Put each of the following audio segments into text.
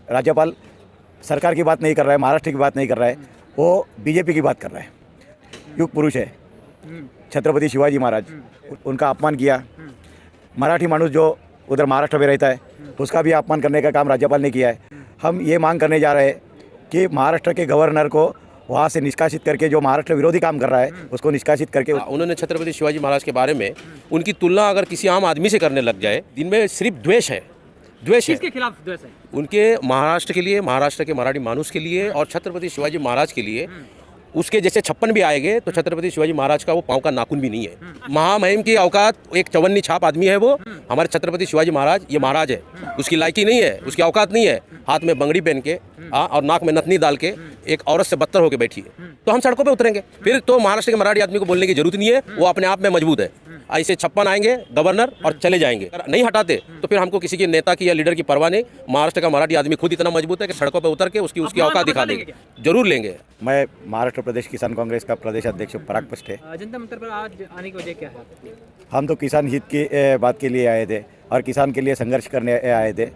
राज्यपाल सरकार की बात नहीं कर रहा है, महाराष्ट्र की बात नहीं कर रहा है, वो बीजेपी की बात कर रहा है। युग पुरुष है छत्रपति शिवाजी महाराज, उनका अपमान किया। मराठी मानुष जो उधर महाराष्ट्र में रहता है उसका भी अपमान करने का काम राज्यपाल ने किया है। हम ये मांग करने जा रहे हैं कि महाराष्ट्र के गवर्नर को वहाँ से निष्कासित करके, जो महाराष्ट्र विरोधी काम कर रहा है उसको निष्कासित करके। उन्होंने छत्रपति शिवाजी महाराज के बारे में उनकी तुलना अगर किसी आम आदमी से करने लग जाए, जिनमें सिर्फ द्वेष है। किसके खिलाफ द्वेष है? उनके महाराष्ट्र के लिए, महाराष्ट्र के मराठी मानुष के लिए और छत्रपति शिवाजी महाराज के लिए। उसके जैसे 56 भी आएंगे तो छत्रपति शिवाजी महाराज का वो पाँव का नाखून भी नहीं है। महामहिम की औकात, एक चवन्नी छाप आदमी है वो। हमारे छत्रपति शिवाजी महाराज ये महाराज है, उसकी लायकी नहीं है, उसकी औकात नहीं है। हाथ में बंगड़ी पहन के और नाक में नथनी डाल के एक औरत से बदतर होकर बैठी है, तो हम सड़कों पे उतरेंगे। फिर तो महाराष्ट्र के मराठी आदमी को बोलने की जरूरत नहीं है, वो अपने आप में मजबूत है। ऐसे 56 आएंगे गवर्नर और चले जाएंगे, नहीं हटाते तो फिर हमको किसी के नेता की या लीडर की परवाह नहीं। महाराष्ट्र का मराठी आदमी खुद इतना मजबूत है कि सड़कों पर उतर के उसकी औकात दिखा देंगे, जरूर लेंगे। मैं महाराष्ट्र प्रदेश किसान कांग्रेस का प्रदेश अध्यक्ष पराग पस्टे। जनता मंच पर आज आने की वजह क्या है? हम तो किसान हित की बात के लिए आए थे और किसान के लिए संघर्ष करने आए थे।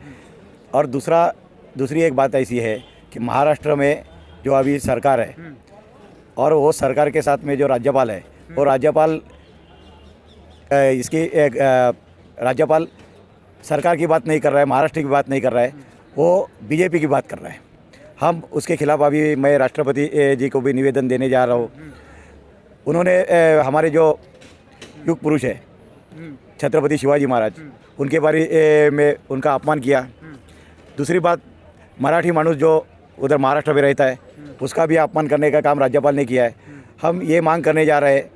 और दूसरी एक बात ऐसी है कि महाराष्ट्र में जो अभी सरकार है और वो सरकार के साथ में जो राज्यपाल है, वो राज्यपाल राज्यपाल सरकार की बात नहीं कर रहा है, महाराष्ट्र की बात नहीं कर रहा है, वो बीजेपी की बात कर रहा है। हम उसके खिलाफ अभी मैं राष्ट्रपति जी को भी निवेदन देने जा रहा हूँ। उन्होंने हमारे जो युग पुरुष है छत्रपति शिवाजी महाराज, उनके बारे में उनका अपमान किया। दूसरी बात, मराठी मानुष जो उधर महाराष्ट्र में रहता है उसका भी अपमान करने का काम राज्यपाल ने किया है। हम ये मांग करने जा रहे हैं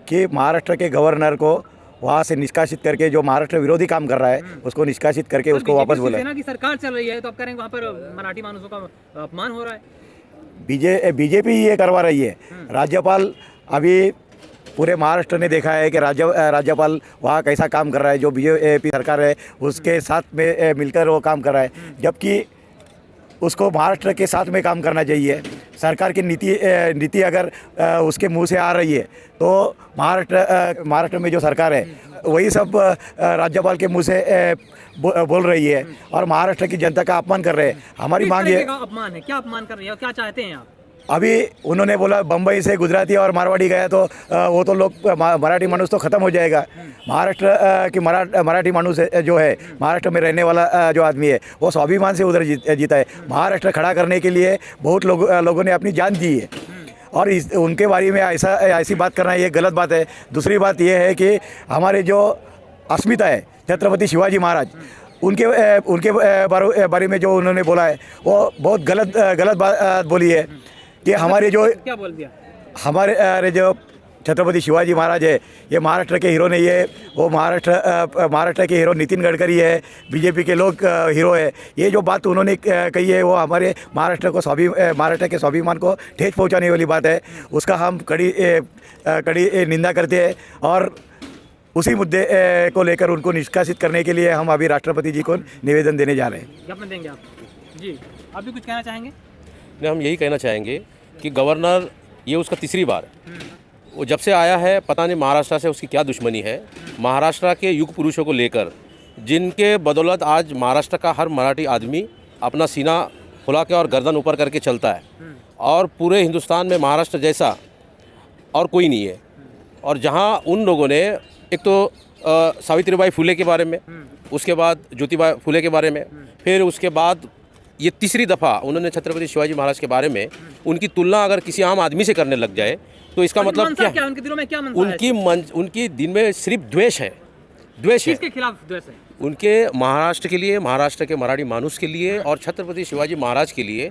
कि महाराष्ट्र के गवर्नर को वहाँ से निष्कासित करके, जो महाराष्ट्र विरोधी काम कर रहा है उसको निष्कासित करके उसको वापस बोले। सेना की सरकार चल रही है तो आप कह रहे हैं वहाँ पर मराठी मानुषों का अपमान हो रहा है। बीजेपी ये करवा रही है। राज्यपाल अभी पूरे महाराष्ट्र ने देखा है कि राज्यपाल वहाँ कैसा काम कर रहा है, जो बीजेपी सरकार है उसके साथ में मिलकर वो काम कर रहा है, जबकि उसको महाराष्ट्र के साथ में काम करना चाहिए। सरकार की नीति अगर उसके मुंह से आ रही है तो महाराष्ट्र में जो सरकार है वही सब राज्यपाल के मुंह से बोल रही है और महाराष्ट्र की जनता का अपमान कर रहे हैं। हमारी मांग ये अपमान है, क्या अपमान कर रही है, क्या चाहते हैं आप? अभी उन्होंने बोला बम्बई से गुजराती और मारवाड़ी गया तो वो तो लोग मराठी मानुष तो ख़त्म हो जाएगा। महाराष्ट्र की मराठी मानुष जो है, महाराष्ट्र में रहने वाला जो आदमी है वो स्वाभिमान से उधर जीता है। महाराष्ट्र खड़ा करने के लिए बहुत लोगों ने अपनी जान दी है और उनके बारे में ऐसी बात करना ये गलत बात है। दूसरी बात ये है कि हमारे जो अस्मिता है छत्रपति शिवाजी महाराज, उनके बारे में जो उन्होंने बोला है वो बहुत गलत बात बोली है कि हमारे जो क्या बोल दिया, हमारे जो छत्रपति शिवाजी महाराज है ये महाराष्ट्र के हीरो नहीं है। वो महाराष्ट्र के हीरो नितिन गडकरी है, बीजेपी के लोग हीरो है। ये जो बात उन्होंने कही है वो हमारे महाराष्ट्र के स्वाभिमान को ठेस पहुंचाने वाली बात है। उसका हम कड़ी निंदा करते हैं और उसी मुद्दे को लेकर उनको निष्कासित करने के लिए हम अभी राष्ट्रपति जी को निवेदन देने जा रहे हैं। ज्ञापन देंगे आप? जी, आप भी कुछ कहना चाहेंगे? नहीं, हम यही कहना चाहेंगे कि गवर्नर, ये उसका तीसरी बार, वो जब से आया है पता नहीं महाराष्ट्र से उसकी क्या दुश्मनी है। महाराष्ट्र के युग पुरुषों को लेकर, जिनके बदौलत आज महाराष्ट्र का हर मराठी आदमी अपना सीना फुला के और गर्दन ऊपर करके चलता है और पूरे हिंदुस्तान में महाराष्ट्र जैसा और कोई नहीं है। और जहाँ उन लोगों ने एक तो सावित्रीबाई फुले के बारे में, उसके बाद ज्योतिबा फुले के बारे में, फिर उसके बाद ये तीसरी दफ़ा उन्होंने छत्रपति शिवाजी महाराज के बारे में उनकी तुलना अगर किसी आम आदमी से करने लग जाए तो इसका मतलब क्या? उनके दिलों में क्या मनसा है? उनकी दिन में सिर्फ द्वेष है। किसके खिलाफ द्वेष है? उनके महाराष्ट्र के लिए, महाराष्ट्र के मराठी मानुष के लिए और छत्रपति शिवाजी महाराज के लिए।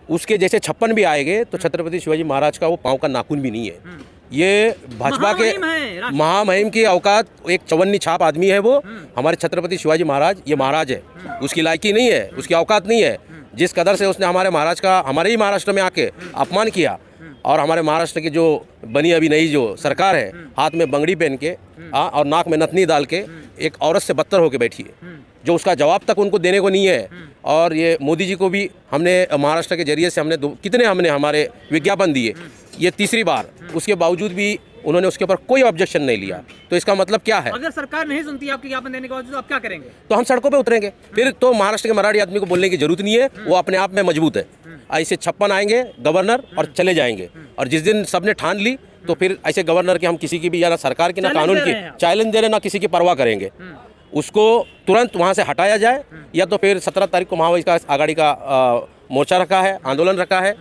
उसके जैसे 56 भी आएंगे तो छत्रपति शिवाजी महाराज का वो पाँव का नाखून भी नहीं है। ये भाजपा के महामहिम की औकात, एक चवन्नी छाप आदमी है वो। हमारे छत्रपति शिवाजी महाराज ये महाराज है, उसकी लायकी नहीं है, उसकी औकात नहीं है। जिस कदर से उसने हमारे महाराज का हमारे ही महाराष्ट्र में आके अपमान किया और हमारे महाराष्ट्र की जो बनी अभी नई जो सरकार है, हाथ में बंगड़ी पहन के और नाक में नथनी डाल के एक औरत से बदतर होकर बैठी है, जो उसका जवाब तक उनको देने को नहीं है। और ये मोदी जी को भी हमने महाराष्ट्र के जरिए से हमने हमारे विज्ञापन दिए, ये तीसरी बार। उसके बावजूद भी उन्होंने उसके ऊपर कोई ऑब्जेक्शन नहीं लिया। तो इसका मतलब क्या है? अगर सरकार नहीं सुनती आपके ज्ञापन देने के बाद तो आप क्या करेंगे? तो हम सड़कों पे उतरेंगे। फिर तो महाराष्ट्र के मराठी आदमी को बोलने की जरूरत नहीं है, वो अपने आप में मजबूत है। ऐसे 56 आएंगे गवर्नर और चले जाएंगे, और जिस दिन सबने ठान ली तो फिर ऐसे गवर्नर के हम किसी की भी, या ना सरकार की ना कानून की चैलेंज दे रहे, ना किसी की परवाह करेंगे। उसको तुरंत वहाँ से हटाया जाए, या तो फिर 17 तारीख को महाविकास का आघाड़ी का मोर्चा रखा है, आंदोलन रखा है।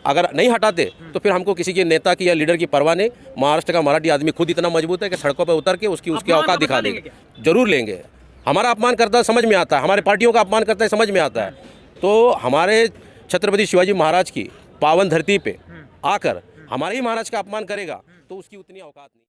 अगर नहीं हटाते तो फिर हमको किसी के नेता की या लीडर की परवाह नहीं। महाराष्ट्र का मराठी आदमी खुद इतना मजबूत है कि सड़कों पर उतर के उसकी औकात दिखा देंगे। जरूर लेंगे। हमारा अपमान करता है समझ में आता है, हमारे पार्टियों का अपमान करता है समझ में आता है। तो हमारे छत्रपति शिवाजी महाराज की पावन धरती पे आकर हमारे ही महाराज का अपमान करेगा तो उसकी उतनी औकात नहीं।